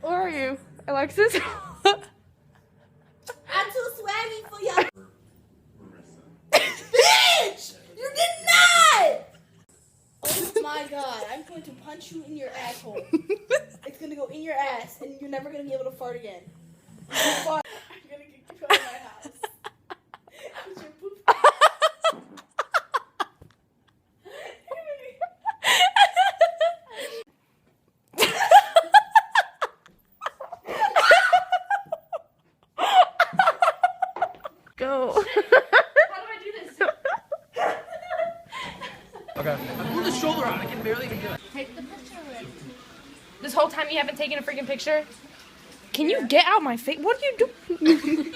Where are you, Alexis? I'm too swaggy for y'all. Bitch! You did not! Oh my god, I'm going to punch you in your asshole. It's gonna go in your ass, and you're never gonna be able to fart again. You fart. I'm gonna get you out of my house. With your poop. Go. How do I do this? Okay. I pulled the shoulder out. I can barely even do it. Take the picture with. This whole time you haven't taken a freaking picture? Can you get out my face? What are you doing?